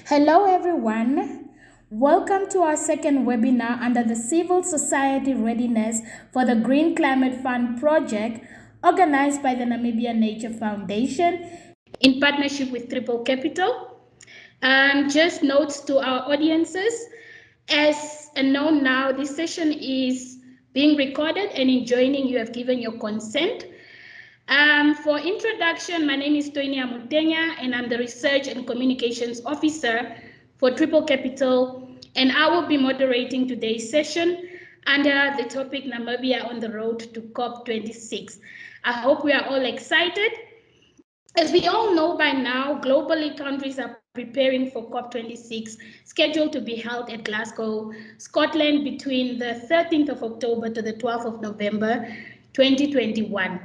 Hello everyone. Welcome to our second webinar under the Civil Society Readiness for the Green Climate Fund project organized by the Namibia Nature Foundation in partnership with Triple Capital. Just notes to our audiences, as known now, this session is being recorded and in joining you have given your consent. For introduction, my name is Toinia Mutenya and I'm the Research and Communications Officer for Triple Capital, and I will be moderating today's session under the topic Namibia on the Road to COP26. I hope we are all excited. As we all know by now, globally countries are preparing for COP26, scheduled to be held at Glasgow, Scotland between the 13th of October to the 12th of November, 2021.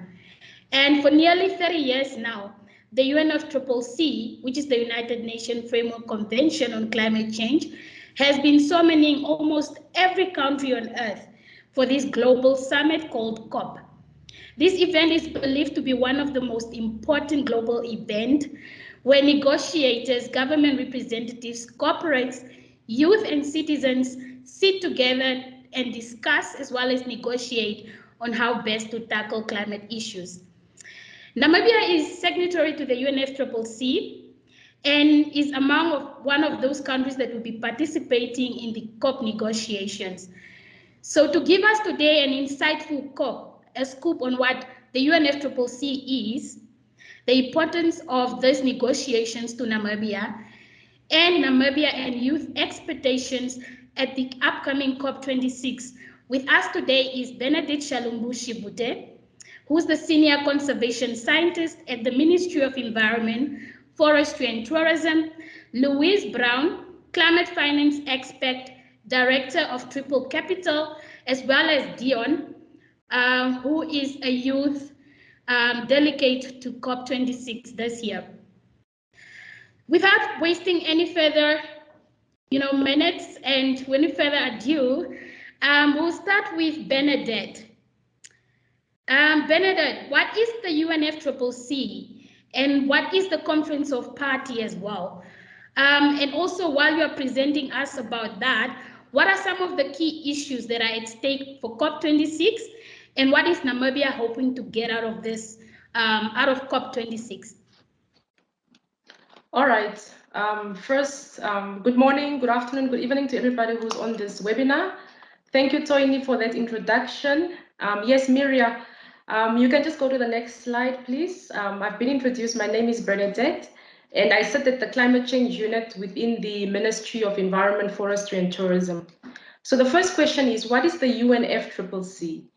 And for nearly 30 years now, the UNFCC, which is the United Nations Framework Convention on Climate Change, has been summoning almost every country on Earth for this global summit called COP. This event is believed to be one of the most important global events where negotiators, government representatives, corporates, youth, and citizens sit together and discuss as well as negotiate on how best to tackle climate issues. Namibia is signatory to the UNFCCC and is one of those countries that will be participating in the COP negotiations. So to give us today an insightful scoop on what the UNFCCC is, the importance of these negotiations to Namibia, and Namibia and youth expectations at the upcoming COP26. With us today is Benedict Shalumbu-Shibute, who's the Senior Conservation Scientist at the Ministry of Environment, Forestry and Tourism, Louise Brown, Climate Finance Expert, Director of Triple Capital, as well as Dion, who is a youth delegate to COP26 this year. Without wasting any further minutes and any further ado, we'll start with Benedict. Benedict, what is the UNFCCC and what is the Conference of Parties as well? And also, while you're presenting us about that, what are some of the key issues that are at stake for COP26, and what is Namibia hoping to get out of this, out of COP26? All right. First, good morning, good afternoon, good evening to everybody who's on this webinar. Thank you, Toini, for that introduction. Yes, Miria, you can just go to the next slide, please. I've been introduced. My name is Bernadette, and I sit at the Climate Change Unit within the Ministry of Environment, Forestry and Tourism. So the first question is, what is the UNFCCC?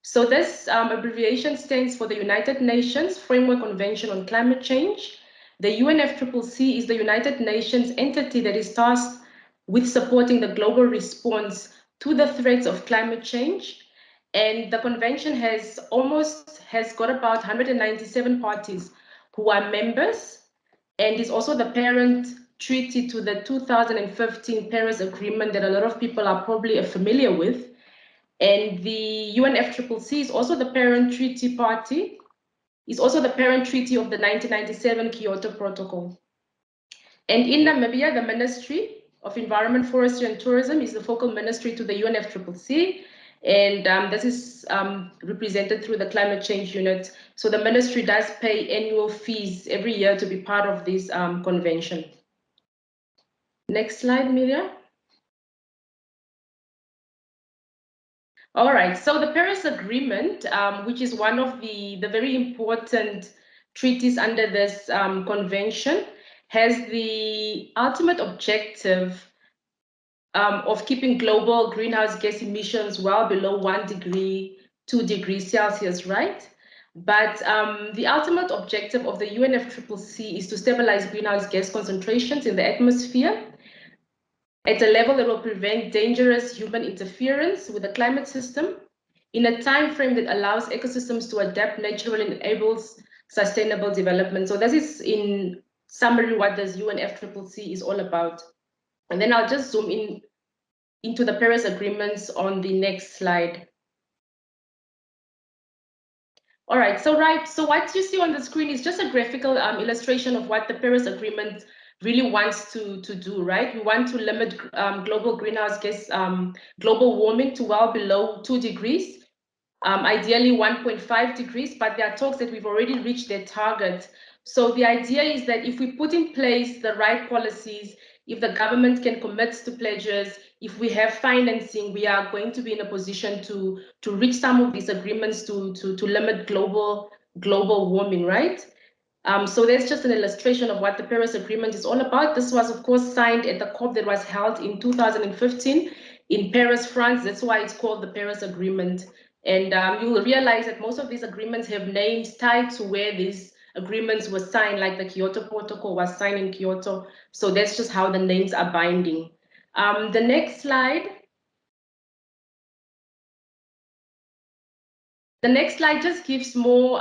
So this abbreviation stands for the United Nations Framework Convention on Climate Change. The UNFCCC is the United Nations entity that is tasked with supporting the global response to the threats of climate change. And the convention has got about 197 parties who are members, and is also the parent treaty to the 2015 Paris Agreement that a lot of people are probably familiar with. And the UNFCCC is also the parent treaty party, is also the parent treaty of the 1997 Kyoto Protocol. And in Namibia, the Ministry of Environment, Forestry and Tourism is the focal ministry to the UNFCCC, and this is represented through the Climate Change Unit. So the ministry does pay annual fees every year to be part of this convention. Next slide, Miria. All right, so the Paris Agreement, which is one of the very important treaties under this convention, has the ultimate objective of keeping global greenhouse gas emissions well below 1 degree, 2 degrees Celsius, right? But the ultimate objective of the UNFCCC is to stabilize greenhouse gas concentrations in the atmosphere at a level that will prevent dangerous human interference with the climate system in a time frame that allows ecosystems to adapt naturally and enables sustainable development. So this is in summary what this UNFCCC is all about. And then I'll just zoom in into the Paris agreements on the next slide. All right, so what you see on the screen is just a graphical illustration of what the Paris Agreement really wants to do, right? We want to limit global greenhouse gas, global warming to well below 2 degrees, ideally 1.5 degrees, but there are talks that we've already reached their target. So the idea is that if we put in place the right policies, if the government can commit to pledges, if we have financing, we are going to be in a position to reach some of these agreements to limit global warming, right? So that's just an illustration of what the Paris Agreement is all about. This was, of course, signed at the COP that was held in 2015 in Paris, France. That's why it's called the Paris Agreement. And you will realize that most of these agreements have names tied to where these agreements were signed, like the Kyoto Protocol was signed in Kyoto. So that's just how the names are binding. The next slide. The next slide just gives more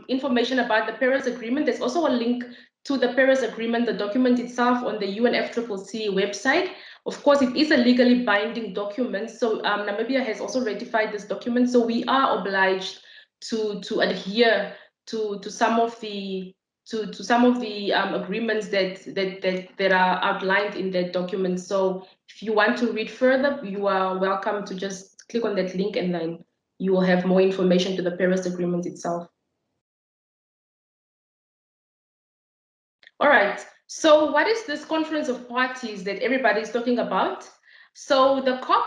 information about the Paris Agreement. There's also a link to the Paris Agreement, the document itself, on the UNFCCC website. Of course, it is a legally binding document, so Namibia has also ratified this document, so we are obliged to adhere to some of the agreements that are outlined in that document. So if you want to read further, you are welcome to just click on that link, and then you will have more information to the Paris Agreement itself. All right, so what is this conference of parties that everybody is talking about? So the COP,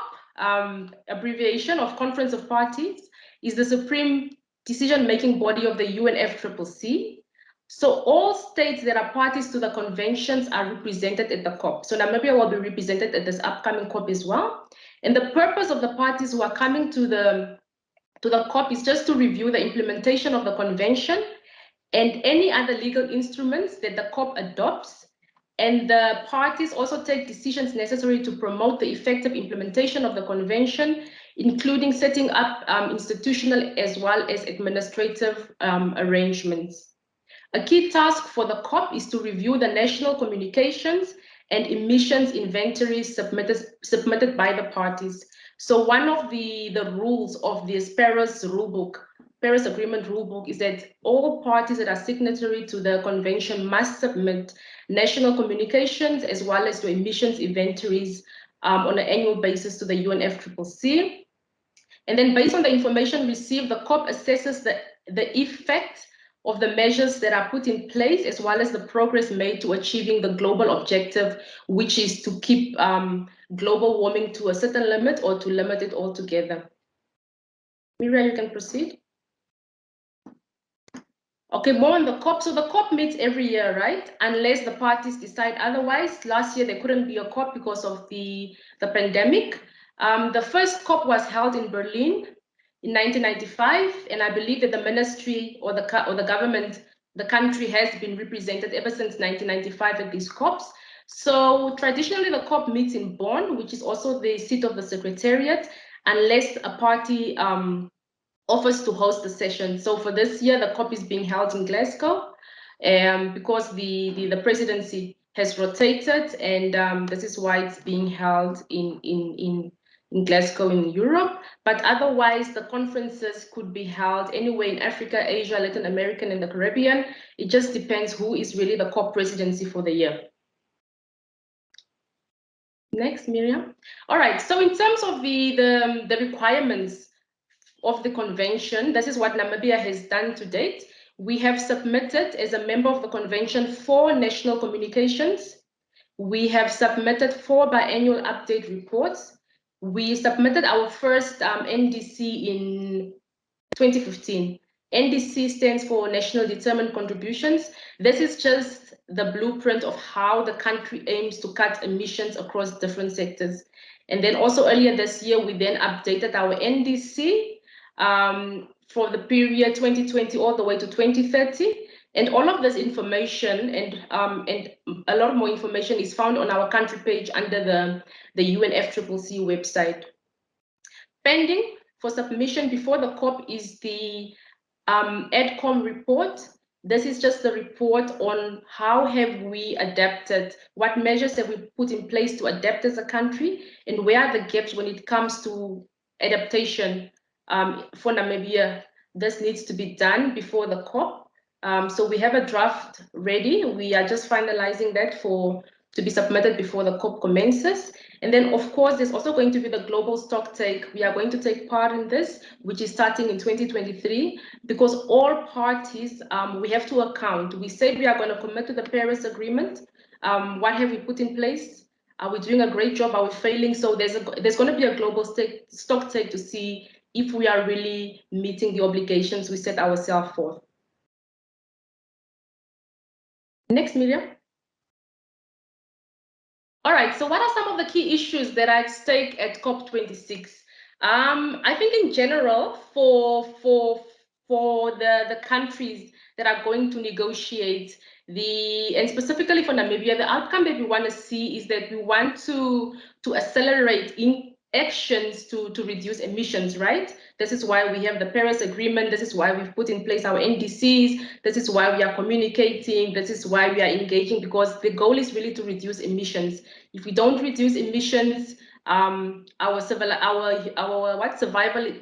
abbreviation of Conference of Parties, is the supreme decision-making body of the UNFCCC. So all states that are parties to the conventions are represented at the COP. So Namibia will be represented at this upcoming COP as well. And the purpose of the parties who are coming to the COP is just to review the implementation of the convention and any other legal instruments that the COP adopts. And the parties also take decisions necessary to promote the effective implementation of the convention, including setting up institutional as well as administrative arrangements. A key task for the COP is to review the national communications and emissions inventories submitted by the parties. So one of the rules of this Paris Agreement rulebook is that all parties that are signatory to the convention must submit national communications as well as the emissions inventories on an annual basis to the UNFCCC. And then based on the information received, the COP assesses the effect of the measures that are put in place, as well as the progress made to achieving the global objective, which is to keep global warming to a certain limit or to limit it altogether. Miriam, you can proceed. Okay, more on the COP. So the COP meets every year, right? Unless the parties decide otherwise. Last year, there couldn't be a COP because of the pandemic. The first COP was held in Berlin in 1995, and I believe that the ministry or the government, the country, has been represented ever since 1995 at these COPs. So traditionally, the COP meets in Bonn, which is also the seat of the Secretariat, unless a party offers to host the session. So for this year, the COP is being held in Glasgow because the presidency has rotated, and this is why it's being held in Glasgow in Europe. But otherwise, the conferences could be held anywhere in Africa, Asia, Latin America, and the Caribbean. It just depends who is really the COP presidency for the year. Next, Miriam. All right, so in terms of the requirements of the convention, this is what Namibia has done to date. We have submitted, as a member of the convention, 4 national communications. We have submitted 4 biannual update reports. We submitted our first NDC in 2015. NDC stands for National Determined Contributions. This is just the blueprint of how the country aims to cut emissions across different sectors. And then also earlier this year, we then updated our NDC for the period 2020 all the way to 2030. And all of this information and a lot more information is found on our country page under the UNFCCC website. Pending for submission before the COP is the ADCOM report. This is just the report on how have we adapted, what measures have we put in place to adapt as a country, and where are the gaps when it comes to adaptation for Namibia. This needs to be done before the COP. So we have a draft ready. We are just finalizing that to be submitted before the COP commences. And then, of course, there's also going to be the global stock take. We are going to take part in this, which is starting in 2023, because all parties, we have to account. We said we are going to commit to the Paris Agreement. What have we put in place? Are we doing a great job? Are we failing? So there's going to be a global stock take to see if we are really meeting the obligations we set ourselves for. Next, Miriam. All right, so what are some of the key issues that are at stake at COP26? I think in general, for the countries that are going to negotiate, and specifically for Namibia, the outcome that we want to see is that we want to accelerate in actions to reduce emissions, right? This is why we have the Paris Agreement. This is why we've put in place our NDCs. This is why we are communicating. This is why we are engaging, because the goal is really to reduce emissions. If we don't reduce emissions, our survival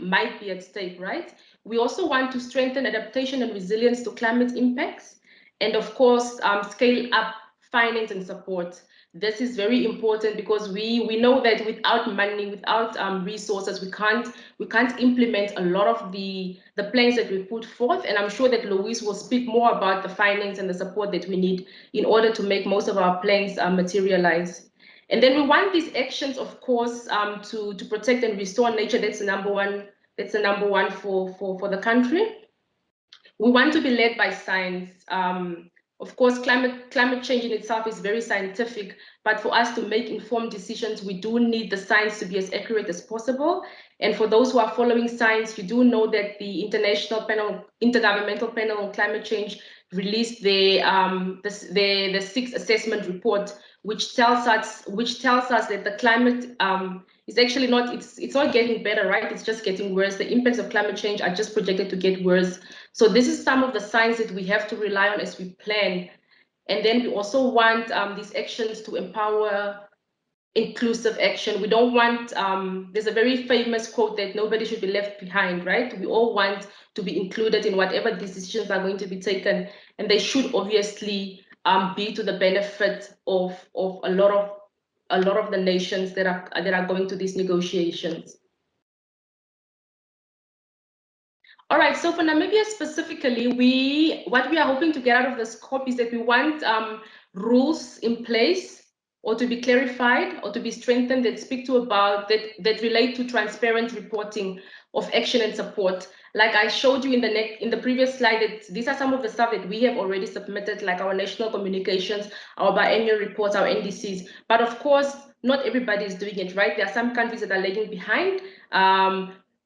might be at stake, right? We also want to strengthen adaptation and resilience to climate impacts, and of course, scale up finance and support. This is very important because we know that without money, without resources, we can't implement a lot of the plans that we put forth. And I'm sure that Louise will speak more about the finance and the support that we need in order to make most of our plans materialize. And then we want these actions, of course, to protect and restore nature. That's the number one. That's the number one for the country. We want to be led by science. Of course, climate change in itself is very scientific, but for us to make informed decisions, we do need the science to be as accurate as possible. And for those who are following science, you do know that the Intergovernmental Panel on Climate Change released the sixth assessment report, which tells us that the climate is actually not getting better, right? It's just getting worse. The impacts of climate change are just projected to get worse. So this is some of the signs that we have to rely on as we plan. And then we also want these actions to empower inclusive action. We don't want, there's a very famous quote that nobody should be left behind, right? We all want to be included in whatever decisions are going to be taken, and they should obviously be to the benefit of a lot of the nations that are going to these negotiations. All right, so for Namibia specifically, what we are hoping to get out of this COP is that we want rules in place or to be clarified or to be strengthened that speak to about that relate to transparent reporting of action and support. Like I showed you in the previous slide, that these are some of the stuff that we have already submitted, like our national communications, our biannual reports, our NDCs. But of course, not everybody is doing it, right? There are some countries that are lagging behind.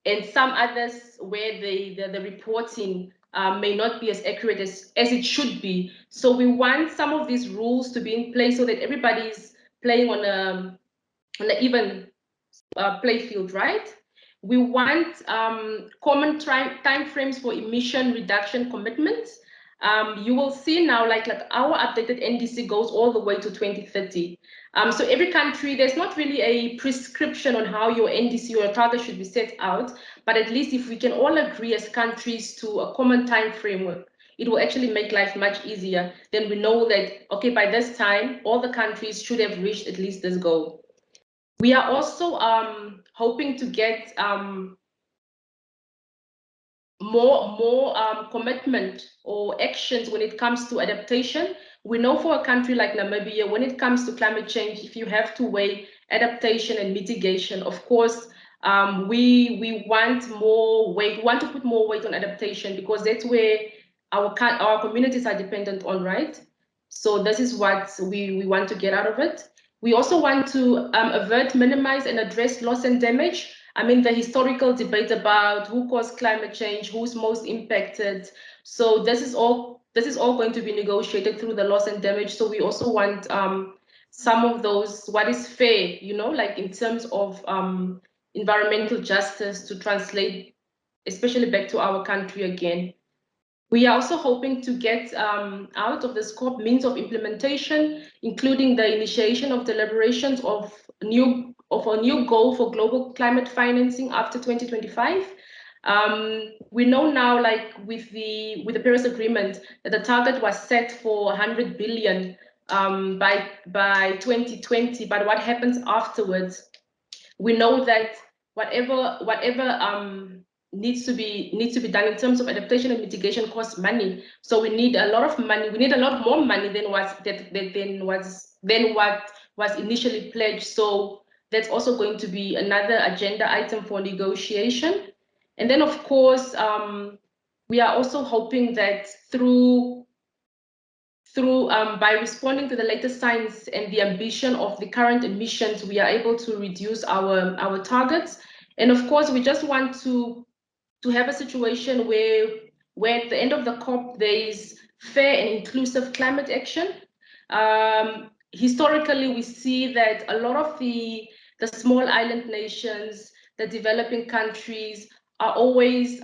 And some others where the reporting may not be as accurate as it should be. So we want some of these rules to be in place so that everybody is playing on an even play field, right? We want common time frames for emission reduction commitments. You will see now, like our updated NDC goes all the way to 2030. So every country, there's not really a prescription on how your NDC or your target should be set out, but at least if we can all agree as countries to a common time framework, it will actually make life much easier. Then we know that, okay, by this time, all the countries should have reached at least this goal. We are also hoping to get more commitment or actions when it comes to adaptation. We know for a country like Namibia, when it comes to climate change, if you have to weigh adaptation and mitigation, of course, we want more weight. We want to put more weight on adaptation because that's where our communities are dependent on, right? So this is what we want to get out of it. We also want to avert, minimize, and address loss and damage. I mean, the historical debate about who caused climate change, who's most impacted. So this is all going to be negotiated through the loss and damage. So we also want some of those, what is fair, you know, like in terms of environmental justice to translate, especially back to our country again. We are also hoping to get out of the scope means of implementation, including the initiation of deliberations of a new goal for global climate financing after 2025. We know now, like with the Paris Agreement, that the target was set for 100 billion by 2020. But what happens afterwards? We know that whatever needs to be done in terms of adaptation and mitigation costs money. So we need a lot of money. We need a lot more money than what was initially pledged. So that's also going to be another agenda item for negotiation. And then, of course, we are also hoping that by responding to the latest science and the ambition of the current emissions, we are able to reduce our targets. And of course, we just want to have a situation where at the end of the COP, there is fair and inclusive climate action. Historically, we see that a lot of the small island nations, the developing countries, are always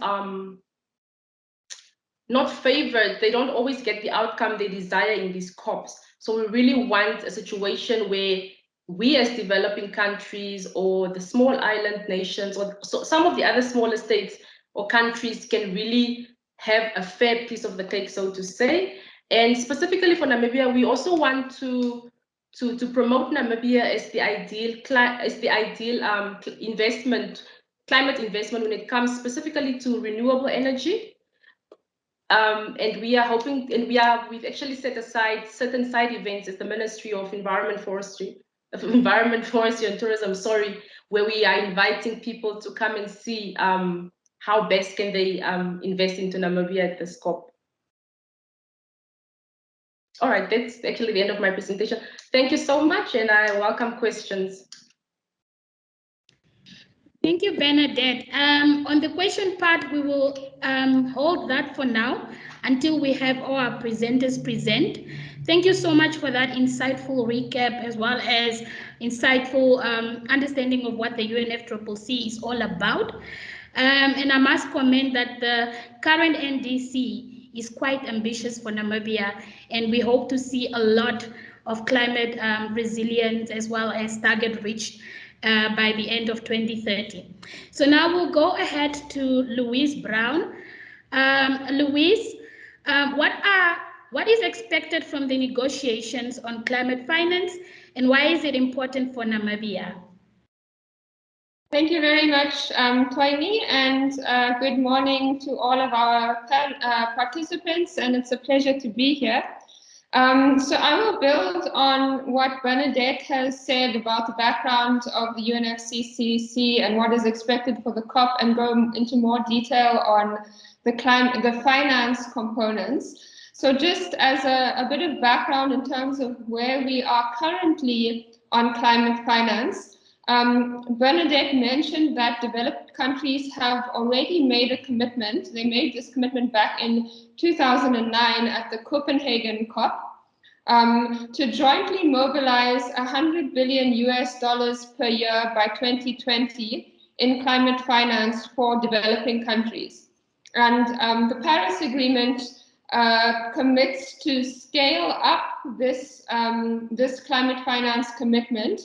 not favored. They don't always get the outcome they desire in these COPs. So we really want a situation where we as developing countries or the small island nations or some of the other smaller states or countries can really have a fair piece of the cake, so to say. And specifically for Namibia, we also want to promote Namibia as the ideal climate investment when it comes specifically to renewable energy. And we are hoping, and we've actually set aside certain side events as the Ministry of Environment, Forestry and Tourism, where we are inviting people to come and see how best can they invest into Namibia at this COP. All right, that's actually the end of my presentation. Thank you so much, and I welcome questions. Thank you, Bernadette. On the question part, we will hold that for now until we have our presenters present. Thank you so much for that insightful recap, as well as insightful understanding of what the UNFCCC is all about. And I must comment that the current NDC is quite ambitious for Namibia, and we hope to see a lot of climate resilience as well as target reached by the end of 2030. So now we'll go ahead to Louise Brown. Louise, what is expected from the negotiations on climate finance, and why is it important for Namibia? Thank you very much, Twaini, and good morning to all of our participants, and it's a pleasure to be here. So I will build on what Bernadette has said about the background of the UNFCCC and what is expected for the COP, and go into more detail on the finance components. So just as a bit of background in terms of where we are currently on climate finance, Bernadette mentioned that developed countries have already made a commitment. They made this commitment back in 2009 at the Copenhagen COP to jointly mobilize $100 billion per year by 2020 in climate finance for developing countries. And the Paris Agreement commits to scale up this climate finance commitment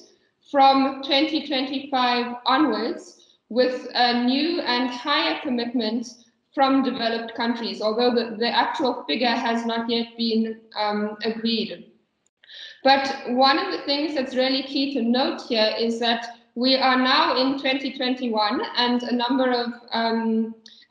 from 2025 onwards, with a new and higher commitment from developed countries, although the actual figure has not yet been agreed. But one of the things that's really key to note here is that we are now in 2021, and a number of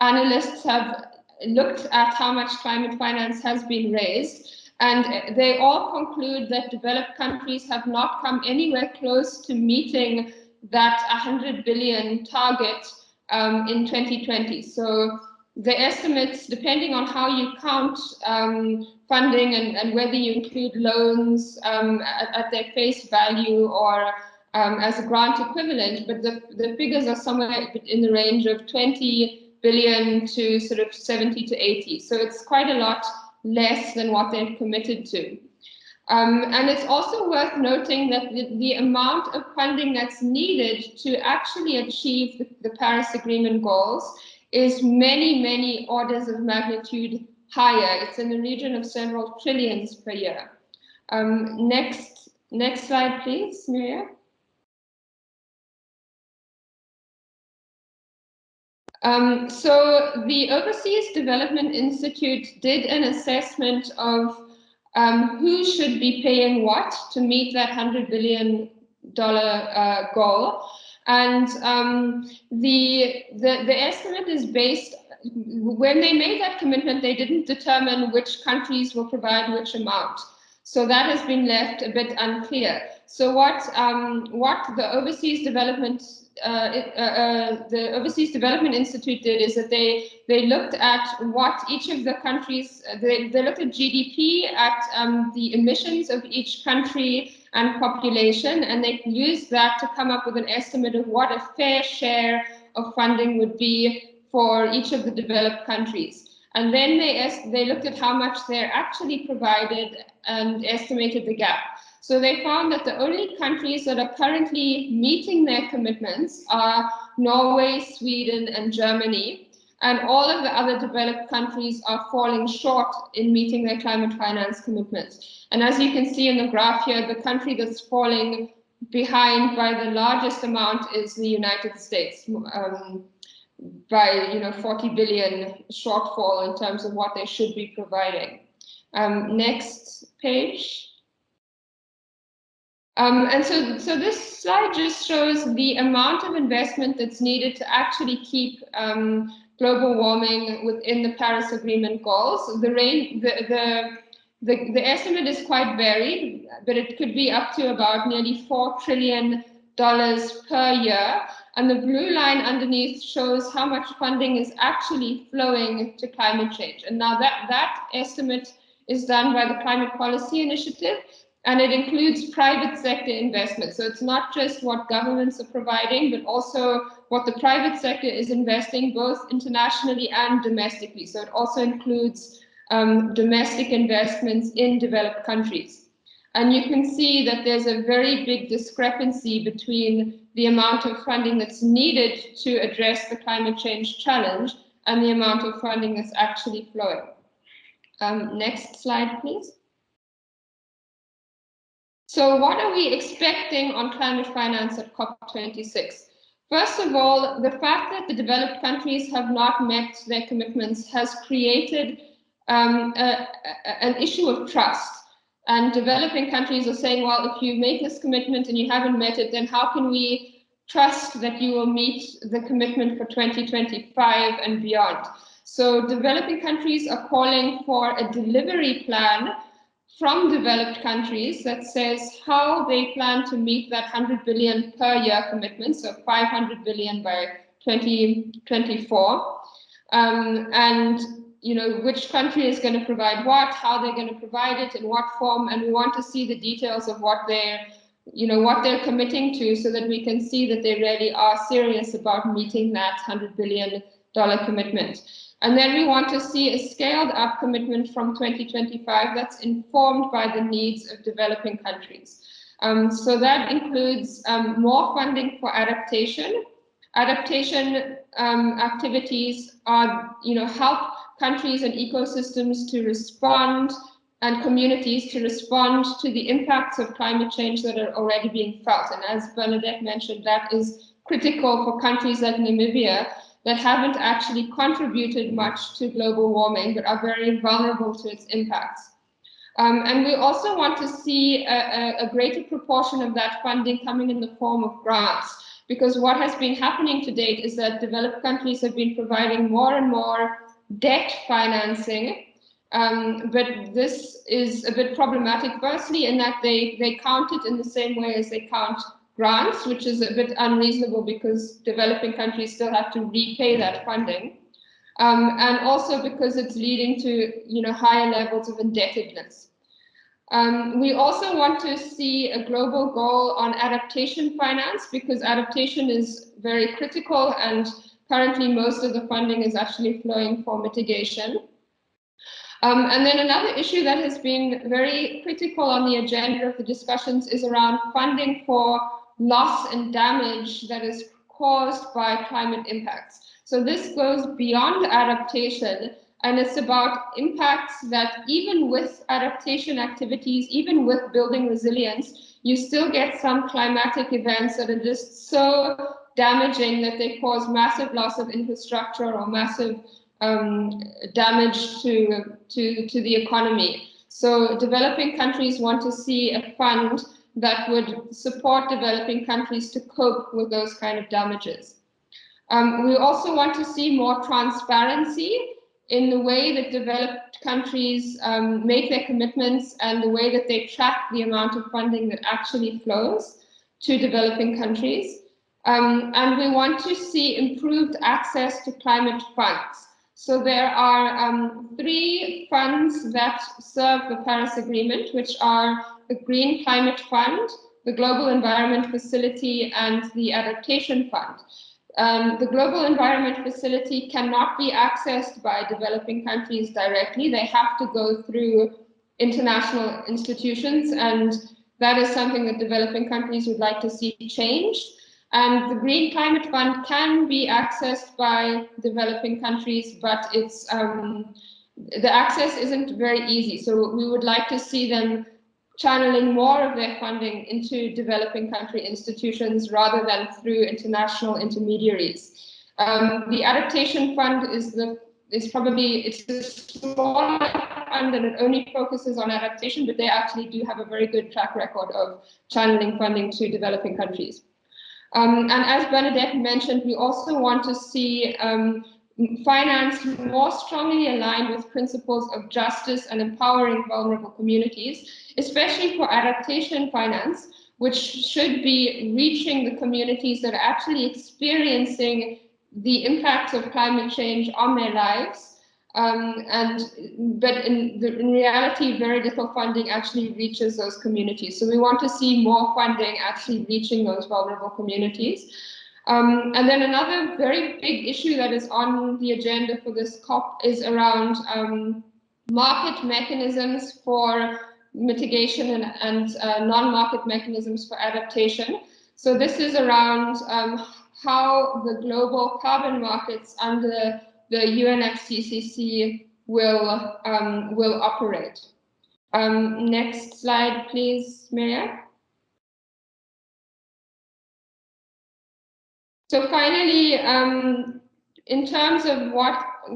analysts have looked at how much climate finance has been raised. And they all conclude that developed countries have not come anywhere close to meeting that 100 billion target in 2020. So the estimates, depending on how you count funding and whether you include loans at their face value or as a grant equivalent, but the figures are somewhere in the range of 20 billion to sort of 70 to 80. So it's quite a lot less than what they've committed to. And it's also worth noting that the amount of funding that's needed to actually achieve the Paris Agreement goals is many, many orders of magnitude higher. It's in the region of several trillions per year. Next slide, please, Miria. So the Overseas Development Institute did an assessment of who should be paying what to meet that $100 billion goal. And the estimate is based, when they made that commitment, they didn't determine which countries will provide which amount. So that has been left a bit unclear. So what the Overseas Development Institute did is that they looked at what each of the countries, they looked at GDP, at the emissions of each country and population, and they used that to come up with an estimate of what a fair share of funding would be for each of the developed countries. And then they looked at how much they're actually provided and estimated the gap. So they found that the only countries that are currently meeting their commitments are Norway, Sweden, and Germany. And all of the other developed countries are falling short in meeting their climate finance commitments. And as you can see in the graph here, the country that's falling behind by the largest amount is the United States, by 40 billion shortfall in terms of what they should be providing. Next page. And so this slide just shows the amount of investment that's needed to actually keep global warming within the Paris Agreement goals. The estimate is quite varied, but it could be up to about nearly $4 trillion per year. And the blue line underneath shows how much funding is actually flowing to climate change. And now that estimate is done by the Climate Policy Initiative, and it includes private sector investment. So it's not just what governments are providing, but also what the private sector is investing, both internationally and domestically. So it also includes domestic investments in developed countries. And you can see that there's a very big discrepancy between the amount of funding that's needed to address the climate change challenge and the amount of funding that's actually flowing. Next slide, please. So what are we expecting on climate finance at COP26? First of all, the fact that the developed countries have not met their commitments has created an issue of trust. And developing countries are saying, well, if you make this commitment and you haven't met it, then how can we trust that you will meet the commitment for 2025 and beyond? So developing countries are calling for a delivery plan from developed countries that says how they plan to meet that 100 billion per year commitment, so 500 billion by 2024. And which country is going to provide what, how they're going to provide it, in what form, and we want to see the details of what they're committing to, so that we can see that they really are serious about meeting that $100 billion commitment. And then we want to see a scaled up commitment from 2025 that's informed by the needs of developing countries. So that includes more funding for adaptation. Adaptation activities are, help countries and ecosystems to respond, and communities to respond to the impacts of climate change that are already being felt. And as Bernadette mentioned, that is critical for countries like Namibia that haven't actually contributed much to global warming, but are very vulnerable to its impacts. And we also want to see a greater proportion of that funding coming in the form of grants, because what has been happening to date is that developed countries have been providing more and more debt financing, but this is a bit problematic, firstly, in that they count it in the same way as they count grants, which is a bit unreasonable because developing countries still have to repay that funding, and also because it's leading to higher levels of indebtedness. We also want to see a global goal on adaptation finance, because adaptation is very critical, and currently most of the funding is actually flowing for mitigation. And then another issue that has been very critical on the agenda of the discussions is around funding for loss and damage that is caused by climate impacts. So this goes beyond adaptation, and it's about impacts that even with adaptation activities, even with building resilience, you still get some climatic events that are just so damaging that they cause massive loss of infrastructure or massive damage to the economy. So developing countries want to see a fund that would support developing countries to cope with those kind of damages. We also want to see more transparency in the way that developed countries make their commitments and the way that they track the amount of funding that actually flows to developing countries. And we want to see improved access to climate funds. So there are 3 funds that serve the Paris Agreement, which are the Green Climate Fund, the Global Environment Facility, and the Adaptation Fund. The Global Environment Facility cannot be accessed by developing countries directly. They have to go through international institutions, and that is something that developing countries would like to see changed. And the Green Climate Fund can be accessed by developing countries, but it's the access isn't very easy. So we would like to see them channeling more of their funding into developing country institutions rather than through international intermediaries. The Adaptation Fund is probably it's a smaller fund and it only focuses on adaptation, but they actually do have a very good track record of channeling funding to developing countries. And as Bernadette mentioned, we also want to see finance more strongly aligned with principles of justice and empowering vulnerable communities, especially for adaptation finance, which should be reaching the communities that are actually experiencing the impacts of climate change on their lives. But in reality, very little funding actually reaches those communities. So we want to see more funding actually reaching those vulnerable communities. And then another very big issue that is on the agenda for this COP is around market mechanisms for mitigation and non-market mechanisms for adaptation. So this is around how the global carbon markets under the UNFCC will operate. Next slide, please, Maria. So finally, in terms of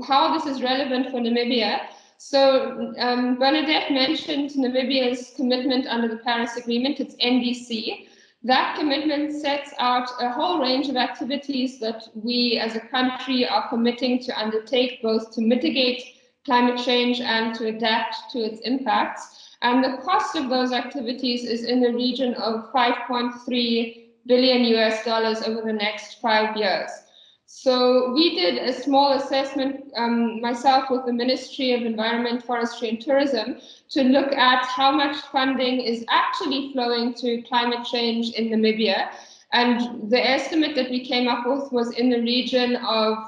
how this is relevant for Namibia, so Bernadette mentioned Namibia's commitment under the Paris Agreement, its NDC. That commitment sets out a whole range of activities that we as a country are committing to undertake, both to mitigate climate change and to adapt to its impacts. And the cost of those activities is in the region of $5.3 billion over the next 5 years. So we did a small assessment, myself with the Ministry of Environment, Forestry and Tourism, to look at how much funding is actually flowing to climate change in Namibia. And the estimate that we came up with was in the region of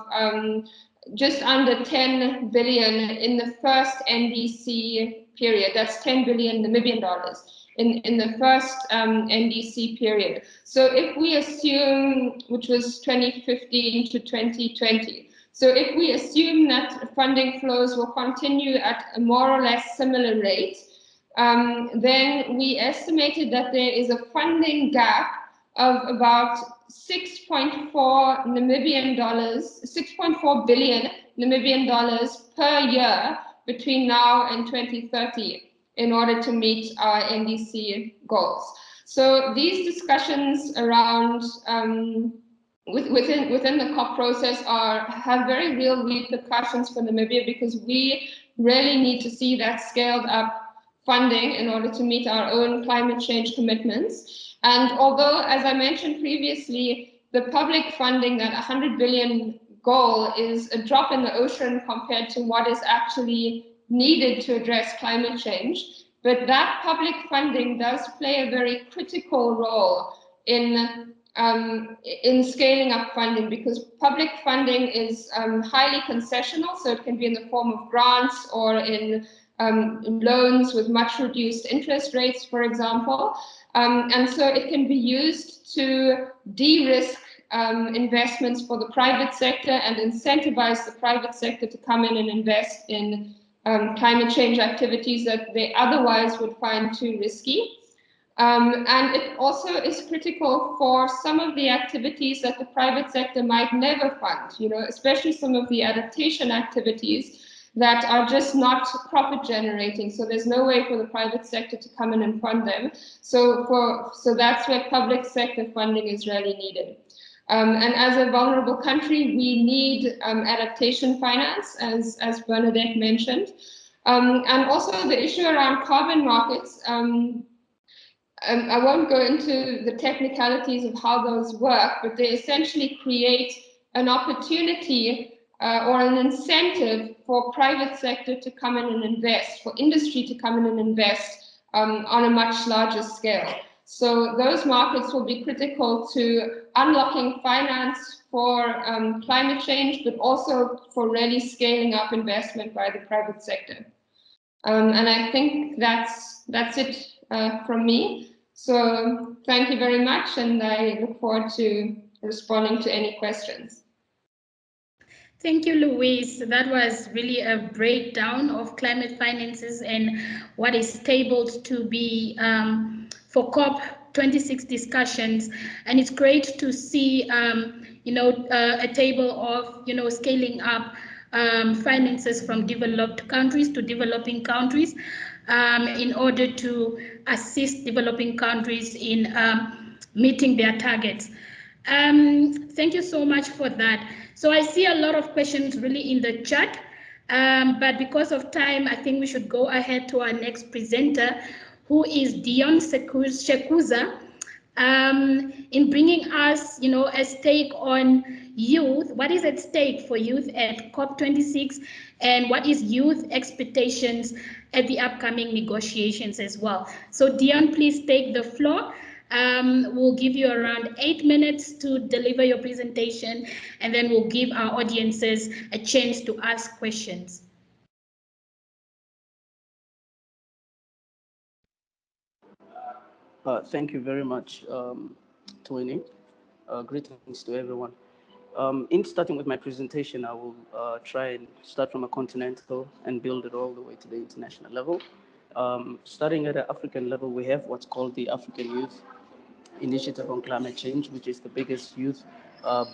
just under 10 billion in the first NDC period. That's 10 billion Namibian dollars. In the first NDC period. So if we assume, which was 2015 to 2020, so if we assume that funding flows will continue at a more or less similar rate, then we estimated that there is a funding gap of about 6.4 billion Namibian dollars per year between now and 2030. In order to meet our NDC goals. So these discussions around within the COP process have very real repercussions for Namibia, because we really need to see that scaled up funding in order to meet our own climate change commitments. And although, as I mentioned previously, the public funding, that 100 billion goal, is a drop in the ocean compared to what is actually needed to address climate change, but that public funding does play a very critical role in scaling up funding, because public funding is highly concessional, so it can be in the form of grants or in loans with much reduced interest rates, for example, and so it can be used to de-risk investments for the private sector and incentivize the private sector to come in and invest in climate change activities that they otherwise would find too risky. And it also is critical for some of the activities that the private sector might never fund, especially some of the adaptation activities that are just not profit generating. So there's no way for the private sector to come in and fund them. So that's where public sector funding is really needed. And as a vulnerable country, we need adaptation finance, as Bernadette mentioned. And also the issue around carbon markets. I won't go into the technicalities of how those work, but they essentially create an opportunity or an incentive for private sector to come in and invest, for industry to come in and invest on a much larger scale. So those markets will be critical to unlocking finance for climate change, but also for really scaling up investment by the private sector. And I think that's it from me. So thank you very much, and I look forward to responding to any questions. Thank you, Louise. That was really a breakdown of climate finances and what is tabled to be for COP26 discussions. And it's great to see, a table of, scaling up finances from developed countries to developing countries in order to assist developing countries in meeting their targets. Thank you so much for that. So I see a lot of questions really in the chat, but because of time, I think we should go ahead to our next presenter, who is Dion Shekuza, in bringing us, a stake on youth. What is at stake for youth at COP26, and what is youth expectations at the upcoming negotiations as well? So Dion, please take the floor. We'll give you around 8 minutes to deliver your presentation, and then we'll give our audiences a chance to ask questions. Thank you very much, Tony. Greetings to everyone. In starting with my presentation, I will try and start from a continental and build it all the way to the international level. Starting at the African level, we have what's called the African Youth Initiative on Climate Change, which is the biggest youth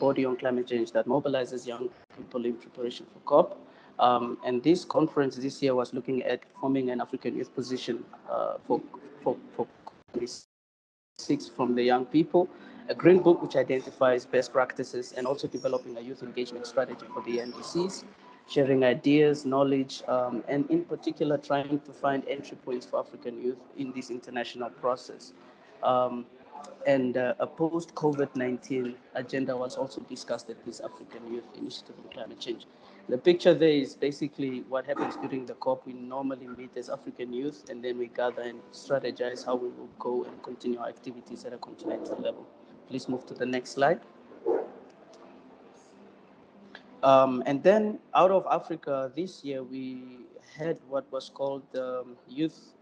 body on climate change that mobilizes young people in preparation for COP. And this conference this year was looking at forming an African youth position for COP26 from the young people, a green book which identifies best practices, and also developing a youth engagement strategy for the NDCs, sharing ideas, knowledge, and in particular trying to find entry points for African youth in this international process. And a post-COVID-19 agenda was also discussed at this African Youth Initiative on Climate Change. The picture there is basically what happens during the COP. We normally meet as African youth, and then we gather and strategize how we will go and continue our activities at a continental level. Please move to the next slide. And then out of Africa, this year we had what was called the Youth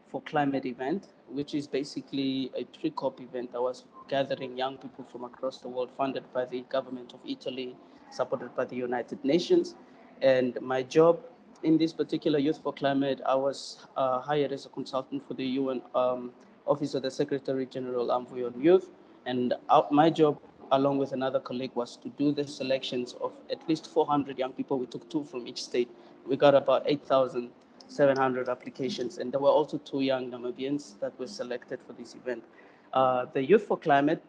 for Climate event, which is basically a pre-COP event that was gathering young people from across the world, funded by the government of Italy, supported by the United Nations. And my job in this particular Youth for Climate, I was hired as a consultant for the UN Office of the Secretary General Envoy on Youth. And my job, along with another colleague, was to do the selections of at least 400 young people. We took 2 from each state. We got about 8,700 applications, and there were also 2 young Namibians that were selected for this event. The Youth for Climate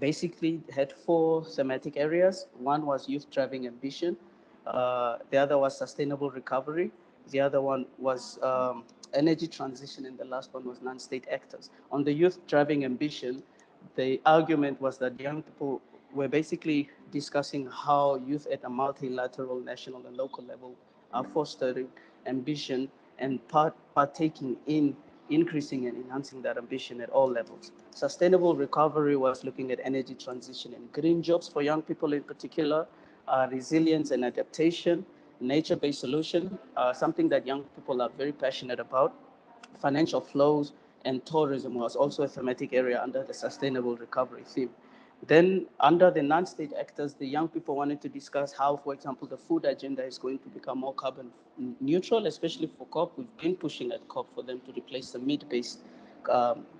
basically had 4 thematic areas. One was youth driving ambition. The other was sustainable recovery. The other one was energy transition, and the last one was non-state actors. On the youth driving ambition, the argument was that young people were basically discussing how youth at a multilateral, national, and local level are fostering ambition and partaking in increasing and enhancing that ambition at all levels. Sustainable recovery was looking at energy transition and green jobs for young people in particular, resilience and adaptation, nature-based solution, something that young people are very passionate about. Financial flows and tourism was also a thematic area under the sustainable recovery theme. Then under the non-state actors, the young people wanted to discuss how, for example, the food agenda is going to become more carbon neutral, especially for COP. We've been pushing at COP for them to replace the meat-based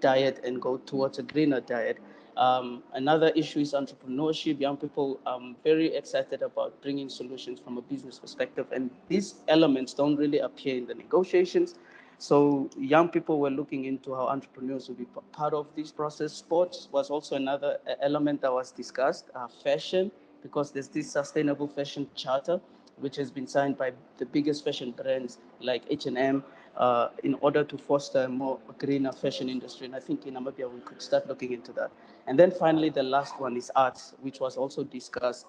diet and go towards a greener diet. Another issue is entrepreneurship. Young people are very excited about bringing solutions from a business perspective, and these elements don't really appear in the negotiations. So young people were looking into how entrepreneurs will be part of this process. Sports was also another element that was discussed. Fashion, because there's this sustainable fashion charter, which has been signed by the biggest fashion brands like H&M, in order to foster a more greener fashion industry. And I think in Namibia, we could start looking into that. And then finally, the last one is arts, which was also discussed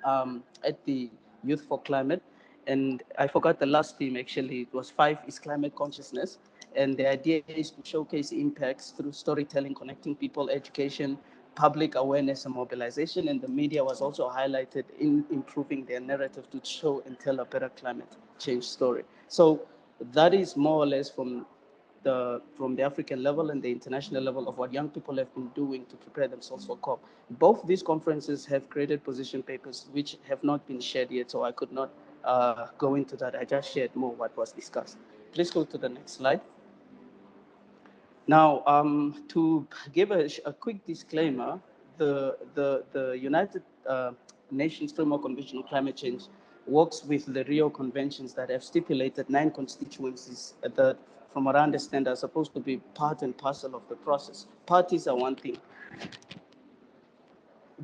at the Youth for Climate. And I forgot the last theme, actually. It was 5 is climate consciousness. And the idea is to showcase impacts through storytelling, connecting people, education, public awareness and mobilization. And the media was also highlighted in improving their narrative to show and tell a better climate change story. So that is more or less from the African level and the international level of what young people have been doing to prepare themselves for COP. Both these conferences have created position papers which have not been shared yet, so I could not go into that. I just shared more what was discussed. Please go to the next slide. Now, to give a quick disclaimer, the United Nations Framework Convention on Climate Change works with the Rio Conventions that have stipulated 9 constituencies that, from what I understand, are supposed to be part and parcel of the process. Parties are one thing,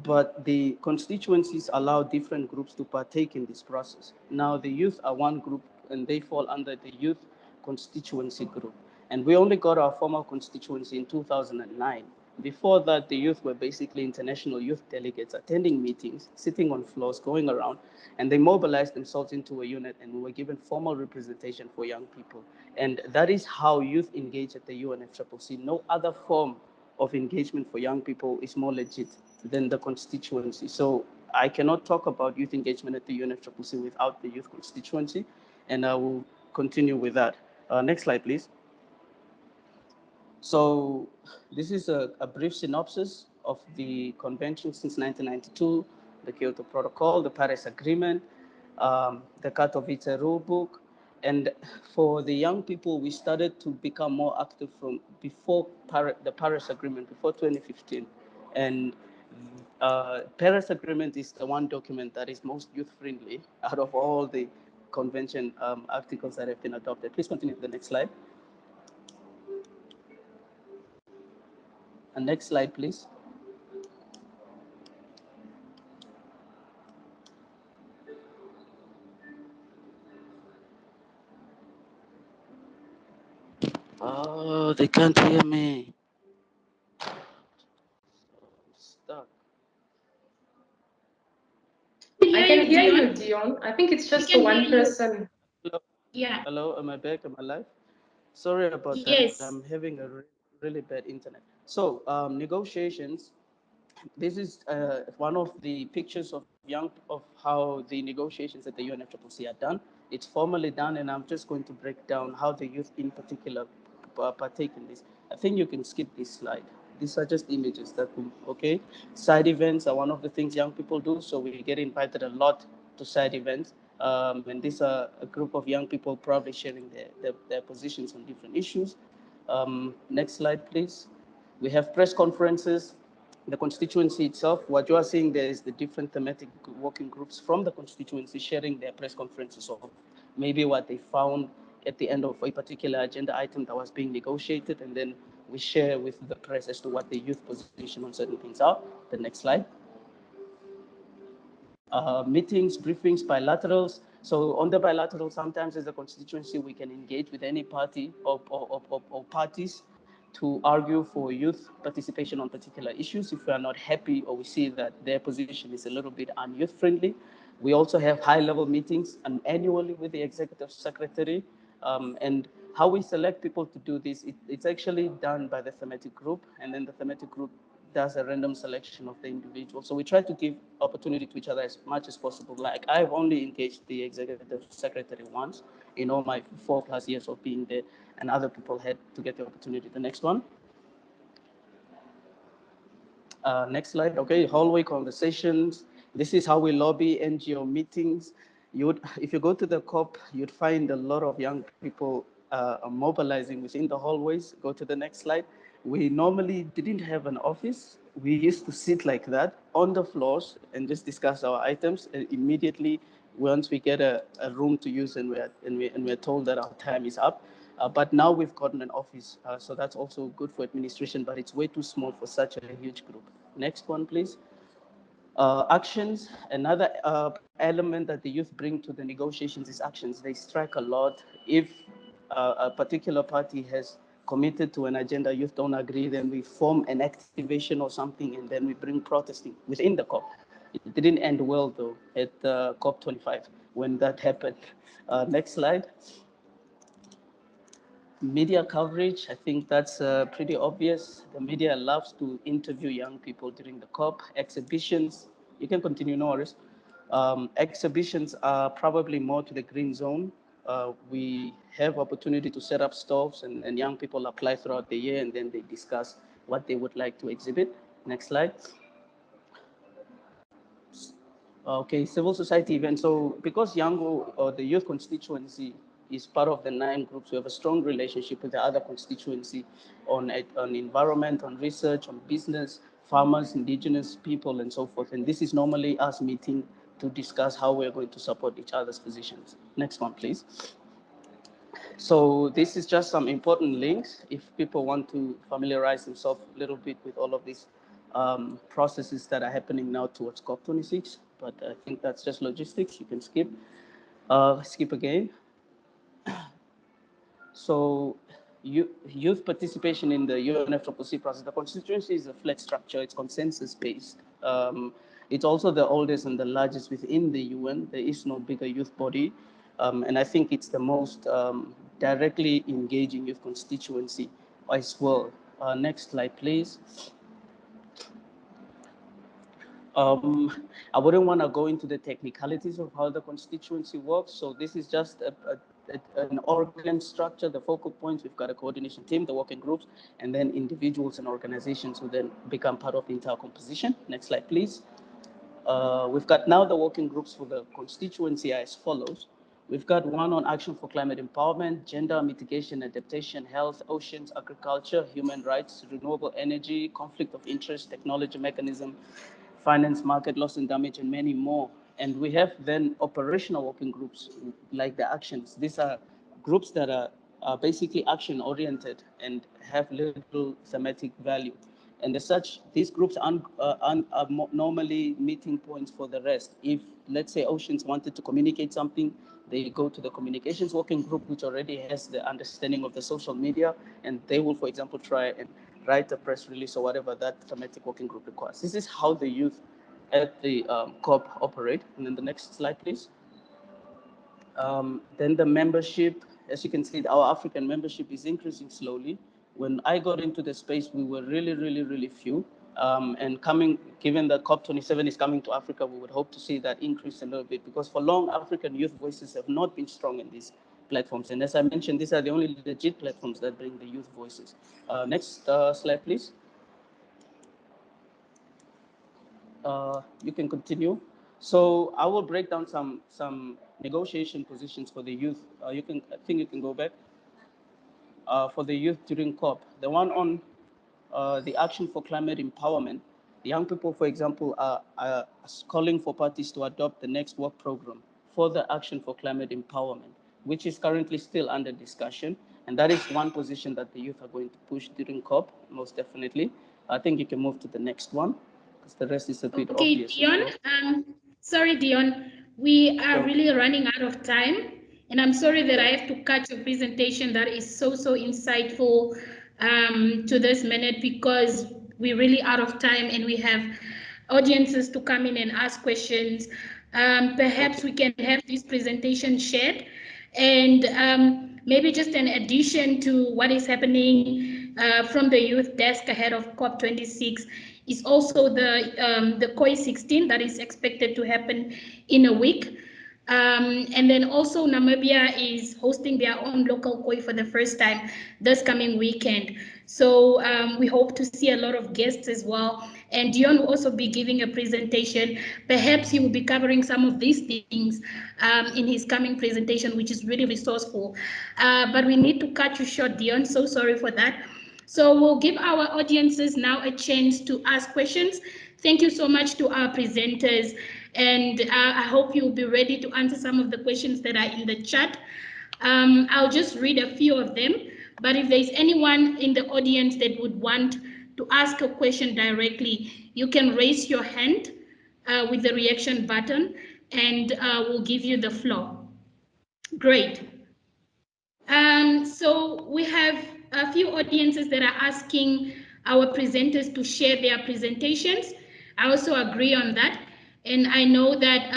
but the constituencies allow different groups to partake in this process. Now, the youth are one group, and they fall under the youth constituency group. And we only got our formal constituency in 2009. Before that, the youth were basically international youth delegates attending meetings, sitting on floors, going around, and they mobilized themselves into a unit, and we were given formal representation for young people. And that is how youth engage at the UNFCC. No other form of engagement for young people is more legit than the constituency. So I cannot talk about youth engagement at the UNFCC without the youth constituency, and I will continue with that. Next slide, please. So this is a brief synopsis of the convention since 1992, the Kyoto Protocol, the Paris Agreement, the Katowice rulebook. And for the young people, we started to become more active from before the Paris Agreement, before 2015. And Paris Agreement is the one document that is most youth-friendly out of all the convention articles that have been adopted. Please continue to the next slide. And next slide, please. Oh, they can't hear me. Stuck. I can hear you, Dion. I think it's just the one person. Hello? Yeah. Hello, am I back? Am I live? Sorry about that. Yes. I'm having a really bad internet. So, negotiations. This is one of the pictures of how the negotiations at the UNFCC are done. It's formally done, and I'm just going to break down how the youth in particular partake in this. I think you can skip this slide. These are just images okay? Side events are one of the things young people do, so we get invited a lot to side events. And these are a group of young people probably sharing their positions on different issues. Next slide, please. We have press conferences. The constituency itself, what you are seeing there is the different thematic working groups from the constituency sharing their press conferences of maybe what they found at the end of a particular agenda item that was being negotiated, and then we share with the press as to what the youth position on certain things are. The next slide. Meetings, briefings, bilaterals. So on the bilateral, sometimes as a constituency, we can engage with any party or parties to argue for youth participation on particular issues if we are not happy or we see that their position is a little bit un-youth friendly. We also have high-level meetings annually with the executive secretary. And how we select people to do this, it's actually done by the thematic group, and then the thematic group does a random selection of the individual. So we try to give opportunity to each other as much as possible. Like I've only engaged the executive secretary once in all my 4+ years of being there, and other people had to get the opportunity. The next one. Next slide. Okay, hallway conversations. This is how we lobby NGO meetings. If you go to the COP, you'd find a lot of young people mobilizing within the hallways. Go to the next slide. We normally didn't have an office. We used to sit like that on the floors and just discuss our items. And immediately, once we get a room to use and we're told that our time is up. But now we've gotten an office, so that's also good for administration, but it's way too small for such a huge group. Next one, please. Actions, another element that the youth bring to the negotiations is actions. They strike a lot. If a particular party has committed to an agenda, youth don't agree, then we form an activation or something, and then we bring protesting within the COP. It didn't end well, though, at COP25 when that happened. Next slide. Media coverage, I think that's pretty obvious. The media loves to interview young people during the COP. Exhibitions, you can continue, no worries. Exhibitions are probably more to the green zone. We have opportunity to set up stalls and young people apply throughout the year and then they discuss what they would like to exhibit. Next slide. Okay, civil society events. So because Yango, or the youth constituency, is part of the 9 groups, we have a strong relationship with the other constituency on environment, on research, on business, farmers, indigenous people, and so forth. And this is normally us meeting to discuss how we're going to support each other's positions. Next one, please. So this is just some important links if people want to familiarize themselves a little bit with all of these processes that are happening now towards COP26. But I think that's just logistics. You can skip. Skip again. So youth participation in the UNFCC process. The constituency is a flat structure. It's consensus-based. It's also the oldest and the largest within the UN. There is no bigger youth body. And I think it's the most directly engaging youth constituency as well. Next slide, please. I wouldn't want to go into the technicalities of how the constituency works. So this is just an organ structure, the focal points. We've got a coordination team, the working groups, and then individuals and organizations who then become part of the entire composition. Next slide, please. We've got now the working groups for the constituency as follows. We've got one on action for climate empowerment, gender mitigation, adaptation, health, oceans, agriculture, human rights, renewable energy, conflict of interest, technology mechanism, finance, market loss and damage, and many more. And we have then operational working groups like the actions. These are groups that are basically action oriented and have little thematic value. And as such, these groups are normally meeting points for the rest. If, let's say, Oceans wanted to communicate something, they go to the communications working group, which already has the understanding of the social media, and they will, for example, try and write a press release or whatever that thematic working group requires. This is how the youth at the COP operate. And then the next slide, please. Then the membership, as you can see, our African membership is increasing slowly. When I got into the space, we were really few. And given that COP27 is coming to Africa, we would hope to see that increase a little bit, because for long, African youth voices have not been strong in these platforms. And as I mentioned, these are the only legit platforms that bring the youth voices. Next slide, please. You can continue. So I will break down some negotiation positions for the youth. I think you can go back. For the youth during COP, the one on the action for climate empowerment. The young people, for example, are calling for parties to adopt the next work program for the action for climate empowerment, which is currently still under discussion. And that is one position that the youth are going to push during COP, most definitely. I think you can move to the next one, because the rest is a bit obvious. Okay, Dion. Sorry, Dion. We are really running out of time. And I'm sorry that I have to cut your presentation that is so insightful to this minute, because we're really out of time and we have audiences to come in and ask questions. Perhaps we can have this presentation shared, and maybe just an addition to what is happening from the youth desk ahead of COP26 is also the COP16 that is expected to happen in a week. And then also Namibia is hosting their own local COI for the first time this coming weekend. So we hope to see a lot of guests as well. And Dion will also be giving a presentation. Perhaps he will be covering some of these things in his coming presentation, which is really resourceful. But we need to cut you short, Dion. So sorry for that. So we'll give our audiences now a chance to ask questions. Thank you so much to our presenters. And I hope you'll be ready to answer some of the questions that are in the chat. I'll just read a few of them, but if there's anyone in the audience that would want to ask a question directly, you can raise your hand with the reaction button, and we'll give you the floor. Great. So we have a few audiences that are asking our presenters to share their presentations. I also agree on that. And I know that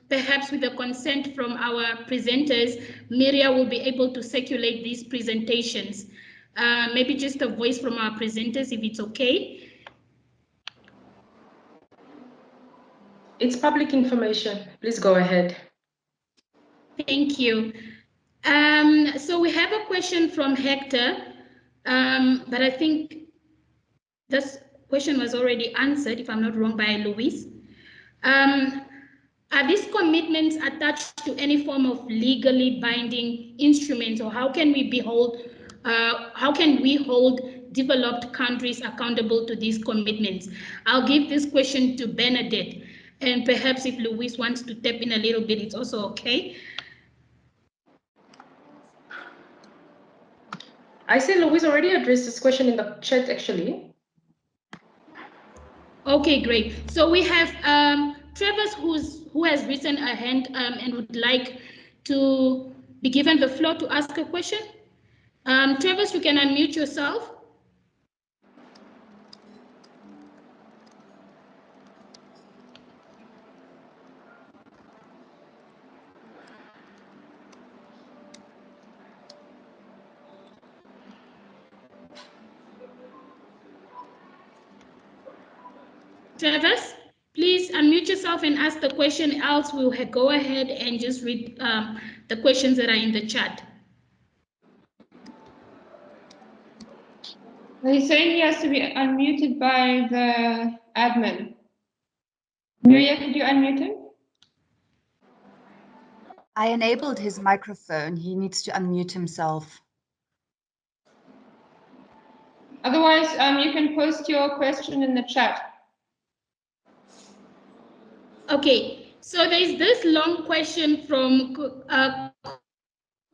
perhaps with the consent from our presenters, Miria will be able to circulate these presentations. Maybe just a voice from our presenters, if it's okay. It's public information. Please go ahead. Thank you. So we have a question from Hector, but I think this question was already answered, if I'm not wrong, by Louise. Are these commitments attached to any form of legally binding instruments, or how can we hold developed countries accountable to these commitments? I'll give this question to Bernadette, and perhaps if Louise wants to step in a little bit, it's also okay. I see Louise already addressed this question in the chat, actually. Okay, great. So we have Travis who has risen a hand and would like to be given the floor to ask a question. Travis, you can unmute yourself. Travis, please unmute yourself and ask the question, else we'll go ahead and just read the questions that are in the chat. He's saying he has to be unmuted by the admin. Miria, could you unmute him? I enabled his microphone. He needs to unmute himself. Otherwise, you can post your question in the chat. Okay, so there's this long question from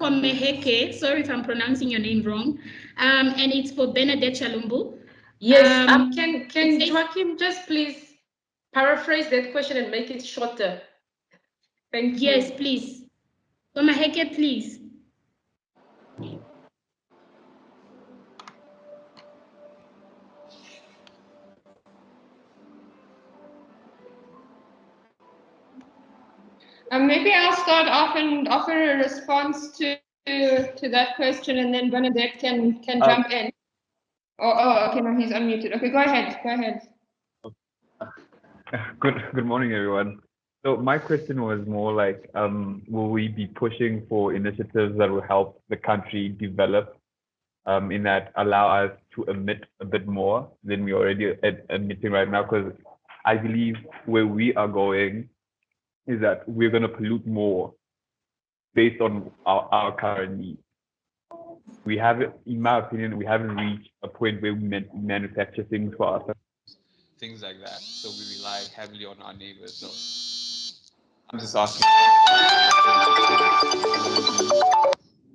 Komeheke. Sorry if I'm pronouncing your name wrong. And it's for Bernadette Chalumbu. Yes, can Joachim just please paraphrase that question and make it shorter? Thank you. Yes, please. Komeheke, please. Maybe I'll start off and offer a response to that question, and then Bernadette can jump in. Oh, okay, no, he's unmuted. Okay, go ahead. Good morning, everyone. So my question was more like, will we be pushing for initiatives that will help the country develop, in that allow us to emit a bit more than we already emitting right now? Because I believe where we are going is that we're going to pollute more based on our current needs. We haven't, in my opinion, we haven't reached a point where we manufacture things for ourselves, things like that. So we rely heavily on our neighbors. So I'm just asking,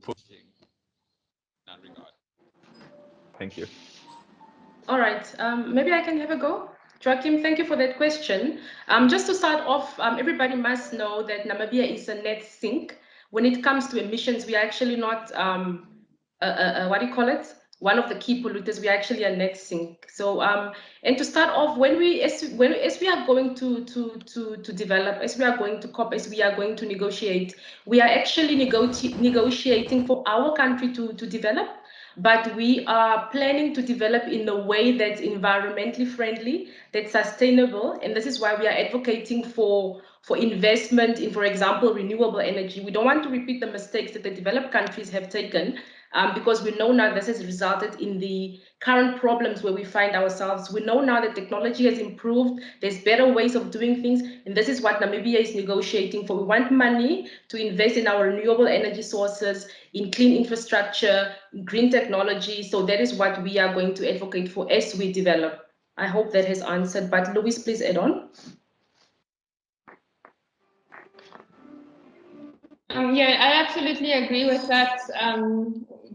pushing in that regard. Thank you. All right, maybe I can have a go. Joachim, thank you for that question. Just to start off, everybody must know that Namibia is a net sink. When it comes to emissions, we are actually not, what do you call it? One of the key polluters. We are actually a net sink. So, and to start off, as we are going to develop, as we are going to COP, as we are going to negotiate, we are actually negotiating for our country to develop. But we are planning to develop in a way that's environmentally friendly, that's sustainable, and this is why we are advocating for investment in, for example, renewable energy. We don't want to repeat the mistakes that the developed countries have taken because we know now this has resulted in the current problems where we find ourselves. We know now that technology has improved, there's better ways of doing things, and this is what Namibia is negotiating for. We want money to invest in our renewable energy sources, in clean infrastructure, green technology. So that is what we are going to advocate for as we develop. I hope that has answered, but Louise, please add on. Yeah, I absolutely agree with that,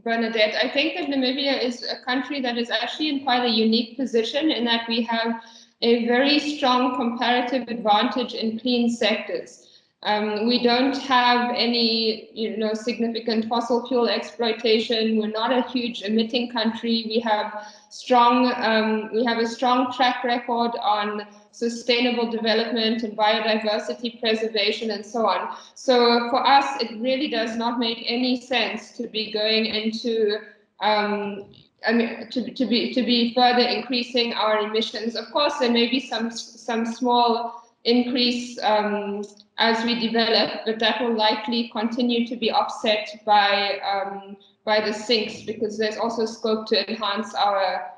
Bernadette. I think that Namibia is a country that is actually in quite a unique position in that we have a very strong comparative advantage in clean sectors. We don't have any, significant fossil fuel exploitation. We're not a huge emitting country. We have a strong track record on sustainable development and biodiversity preservation and so on. So for us, it really does not make any sense to be going into to be further increasing our emissions. Of course, there may be some small increase as we develop, but that will likely continue to be offset by the sinks, because there's also scope to enhance our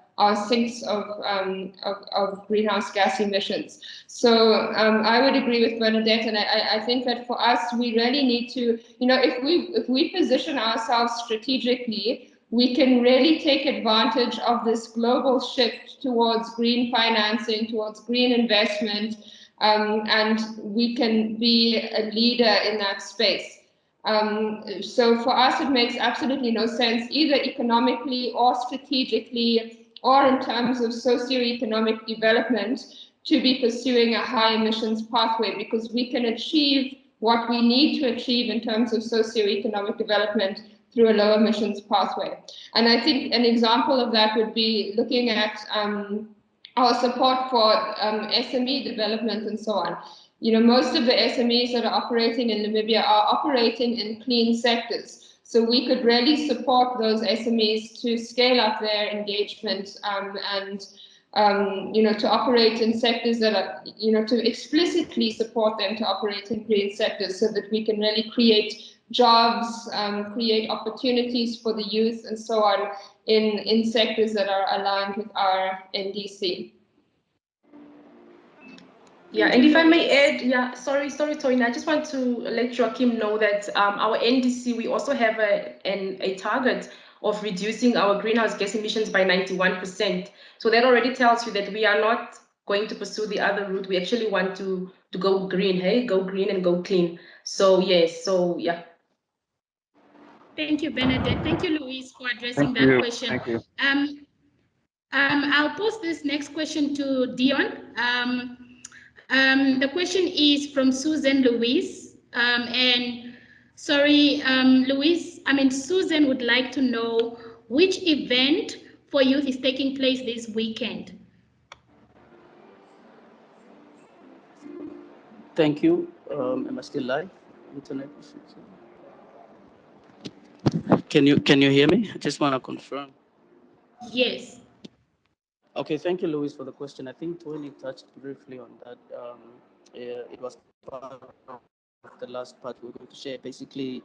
sinks of greenhouse gas emissions. So I would agree with Bernadette, and I think that for us, we really need to, if we position ourselves strategically, we can really take advantage of this global shift towards green financing, towards green investment, and we can be a leader in that space. So for us, it makes absolutely no sense, either economically or strategically, or in terms of socioeconomic development, to be pursuing a high emissions pathway, because we can achieve what we need to achieve in terms of socioeconomic development through a low emissions pathway. And I think an example of that would be looking at our support for SME development and so on. Most of the SMEs that are operating in Namibia are operating in clean sectors. So we could really support those SMEs to scale up their engagement and to operate in sectors that are, to explicitly support them to operate in green sectors, so that we can really create jobs, create opportunities for the youth and so on in sectors that are aligned with our NDC. Yeah, and if I may add, sorry, Toyina, I just want to let Joachim know that our NDC, we also have a target of reducing our greenhouse gas emissions by 91%. So that already tells you that we are not going to pursue the other route. We actually want to go green, hey, go green and go clean. So yes, so yeah. Thank you, Bernadette. Thank you, Louise, for addressing that question. Thank you. I'll pose this next question to Dion. The question is from Susan Louise. And sorry, Susan would like to know which event for youth is taking place this weekend. Thank you. Am I still live? Internet issues. Can you hear me? I just want to confirm. Yes. Okay, thank you, Louise, for the question. I think Tony touched briefly on that. It was part of the last part we were going to share. Basically,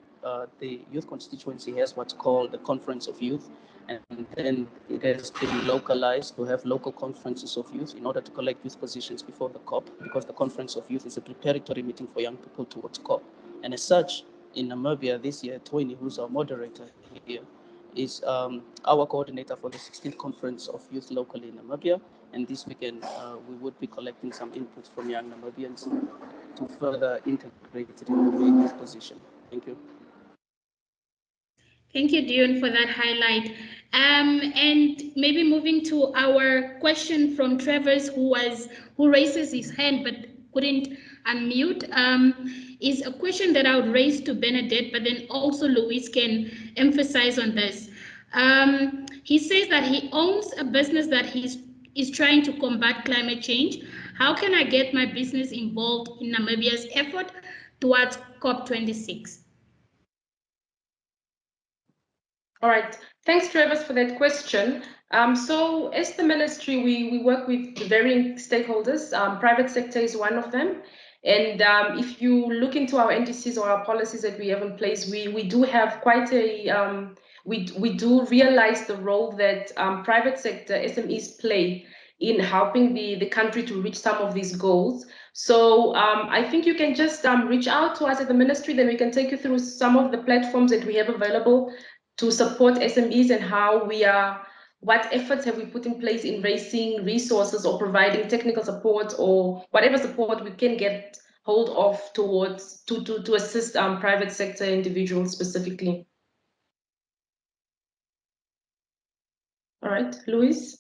the youth constituency has what's called the Conference of Youth, and then it has been localized to have local conferences of youth in order to collect youth positions before the COP, because the Conference of Youth is a preparatory meeting for young people towards COP. And as such, in Namibia this year, Tony, who's our moderator here, is our coordinator for the 16th Conference of Youth locally in Namibia. And this weekend, we would be collecting some inputs from young Namibians to further integrate it into the youth position. Thank you. Thank you, Dion, for that highlight. And maybe moving to our question from Travers, who raises his hand but couldn't unmute, is a question that I would raise to Bernadette, but then also Louise can emphasize on this. He says that he owns a business that is trying to combat climate change. How can I get my business involved in Namibia's effort towards COP26? All right, thanks, Travis, for that question. So as the ministry, we work with varying stakeholders. Private sector is one of them. And if you look into our NDCs or our policies that we have in place, we do have quite a, we do realize the role that private sector SMEs play in helping the country to reach some of these goals. So I think you can just reach out to us at the ministry, then we can take you through some of the platforms that we have available to support SMEs and how we are, what efforts have we put in place in raising resources or providing technical support or whatever support we can get hold of towards to assist private sector individuals specifically. All right, Louise?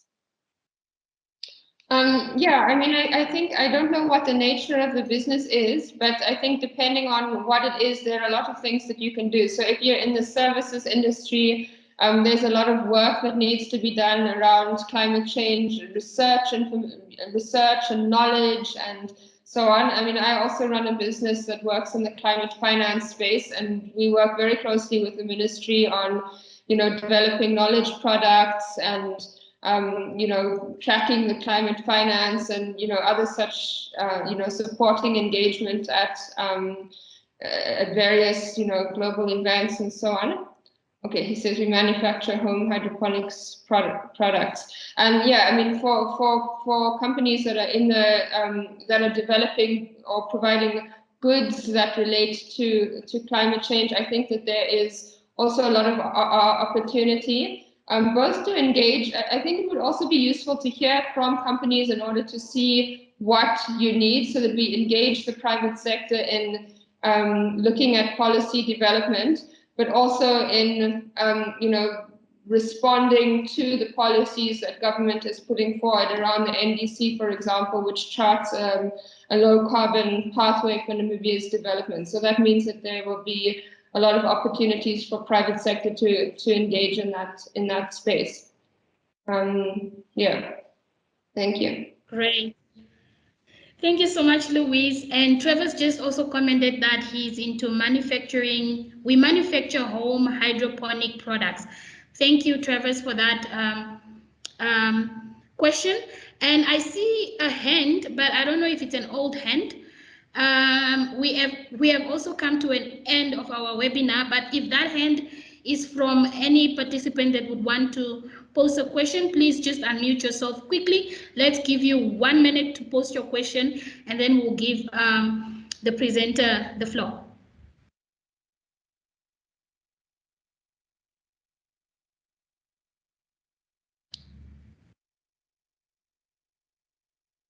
Yeah, I mean, I think I don't know what the nature of the business is, but I think depending on what it is, there are a lot of things that you can do. So if you're in the services industry, there's a lot of work that needs to be done around climate change research and knowledge and so on. I mean, I also run a business that works in the climate finance space, and we work very closely with the ministry on, developing knowledge products and tracking the climate finance and, other such, supporting engagement at various, global events and so on. Okay, he says we manufacture home hydroponics products. And yeah, I mean, for companies that are in the, that are developing or providing goods that relate to climate change, I think that there is also a lot of opportunity. Both to engage. I think it would also be useful to hear from companies in order to see what you need so that we engage the private sector in looking at policy development, but also in responding to the policies that government is putting forward around the NDC, for example, which charts a low carbon pathway for Namibia's development. So that means that there will be a lot of opportunities for private sector to engage in that space. Yeah, thank you. Great. Thank you so much, Louise. And Trevor's just also commented that he's into manufacturing. We manufacture home hydroponic products. Thank you, Trevor, for that question. And I see a hand, but I don't know if it's an old hand. We have also come to an end of our webinar, but if that hand is from any participant that would want to pose a question, please just unmute yourself quickly. Let's give you 1 minute to post your question, and then we'll give the presenter the floor.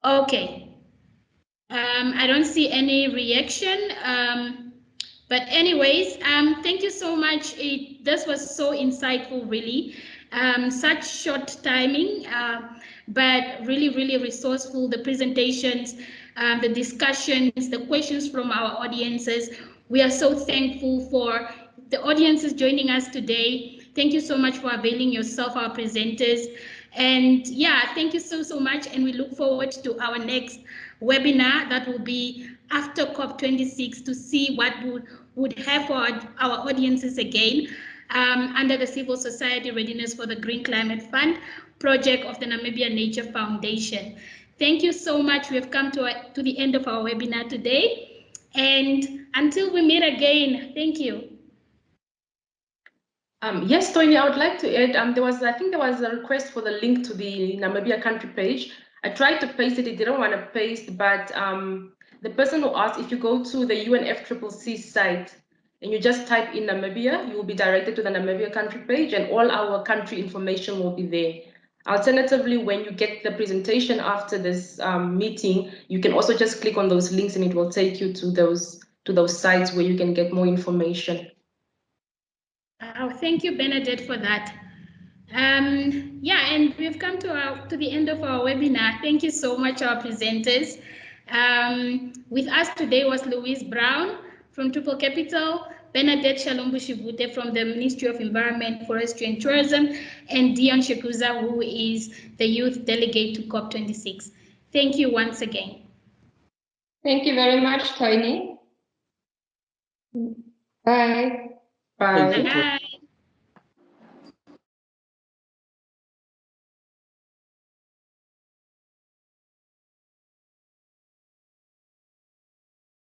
Okay. I don't see any reaction. But anyways, thank you so much. This was so insightful, really. Such short timing, but really, really resourceful. The presentations, the discussions, the questions from our audiences. We are so thankful for the audiences joining us today. Thank you so much for availing yourself, our presenters. And yeah, thank you so much. And we look forward to our next webinar that will be after COP26 to see what would have for our audiences again under the Civil Society Readiness for the Green Climate Fund project of the Namibia Nature Foundation. Thank you so much. We have come to the end of our webinar today. And until we meet again, thank you. Yes, Tony, I would like to add, I think there was a request for the link to the Namibia country page. I tried to paste it, it didn't want to paste, but the person who asked, if you go to the UNFCC site and you just type in Namibia, you will be directed to the Namibia country page and all our country information will be there. Alternatively, when you get the presentation after this meeting, you can also just click on those links and it will take you to those sites where you can get more information. Oh, thank you, Bernadette, for that. Yeah, and we've come to the end of our webinar. Thank you so much, our presenters. With us today was Louise Brown from Triple Capital, Bernadette Shalombu-Shivute from the Ministry of Environment, Forestry and Tourism, and Dion Shekuza, who is the Youth Delegate to COP26. Thank you once again. Thank you very much, Tony. Bye. Bye. Thank you. Bye.